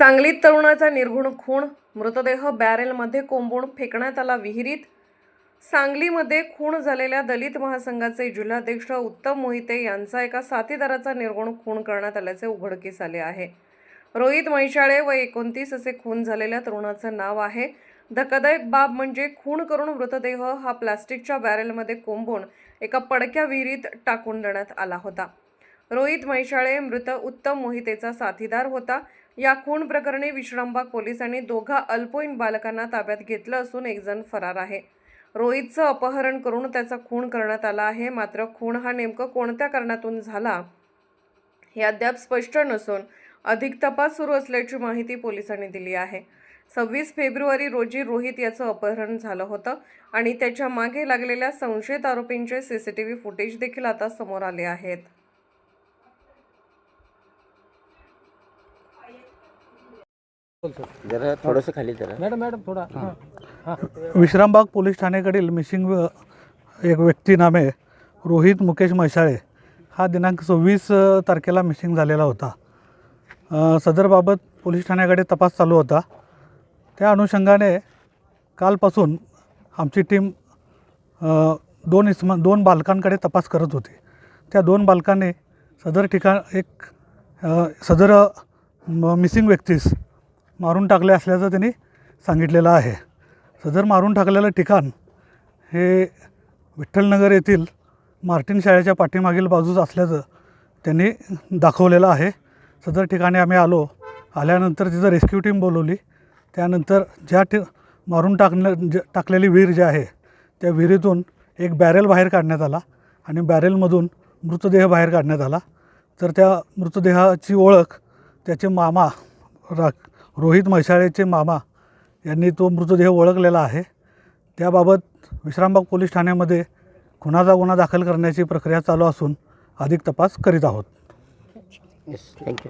सांगलीत तरुणाचा निर्घुण खून, मृतदेह बॅरेलमध्ये कोंबून फेकण्यात आला विहिरीत। सांगलीमध्ये खून झालेल्या दलित महासंघाचे जिल्हाध्यक्ष उत्तम मोहिते यांचा एका साथीदाराचा निर्घुण खून करण्यात आल्याचे उघडकीस आले आहे। रोहित म्हैसाळे वय 29 असे खून झालेल्या तरुणाचं नाव आहे। धक्कादायक बाब म्हणजे खून करून मृतदेह हा प्लास्टिकच्या बॅरेलमध्ये कोंबून एका पडक्या विहिरीत टाकून देण्यात आला होता। रोहित म्हैसाळे मृत उत्तम मोहितेचा साथीदार होता। या खून प्रकरणी विश्रामबाग पोलिसांनी दोघा अल्पवयीन बालकांना ताब्यात घेतलं असून एक जण फरार आहे। रोहितचं अपहरण करून त्याचा खून करण्यात आला आहे। मात्र खून हा नेमकं कोणत्या कारणातून झाला हे अद्याप स्पष्ट नसून अधिक तपास सुरू असल्याची माहिती पोलिसांनी दिली आहे। 26 फेब्रुवारी रोजी रोहित याचं अपहरण झालं होतं आणि त्याच्या मागे लागलेल्या संशयित आरोपींचे सीसीटीव्ही फुटेज देखील आता समोर आले आहेत। जरा थोडंसं खाली जरा मॅडम थोडा विश्रामबाग पोलीस ठाण्याकडील मिसिंग एक व्यक्ती नामे रोहित मुकेश म्हैसाळे हा दिनांक 26 तारखेला मिसिंग झालेला होता। सदरबाबत पोलीस ठाण्याकडे तपास चालू होता। त्या अनुषंगाने कालपासून आमची टीम दोन बालकांकडे तपास करत होती। त्या दोन बालकांनी सदर मिसिंग व्यक्तीस मारून टाकले असल्याचं त्यांनी सांगितलेलं आहे। सदर मारून टाकलेलं ठिकाण हे विठ्ठलनगर येथील मार्टिन शाळेच्या पाठीमागील बाजूस असल्याचं त्यांनी दाखवलेलं आहे। सदर ठिकाणी आम्ही आल्यानंतर तिथं रेस्क्यू टीम बोलवली। त्यानंतर मारून टाकलेली विहीर जी आहे त्या विहिरीतून एक बॅरेल बाहेर काढण्यात आला आणि बॅरेलमधून मृतदेह बाहेर काढण्यात आला। तर त्या मृतदेहाची ओळख त्याचे मामा रोहित म्हैसाळेचे मामा यांनी तो मृतदेह ओळखलेला आहे। त्याबाबत विश्रामबाग पोलीस ठाण्यामध्ये खुनाचा गुन्हा दाखल करण्याची प्रक्रिया चालू असून अधिक तपास करीत आहोत। थँक्यू।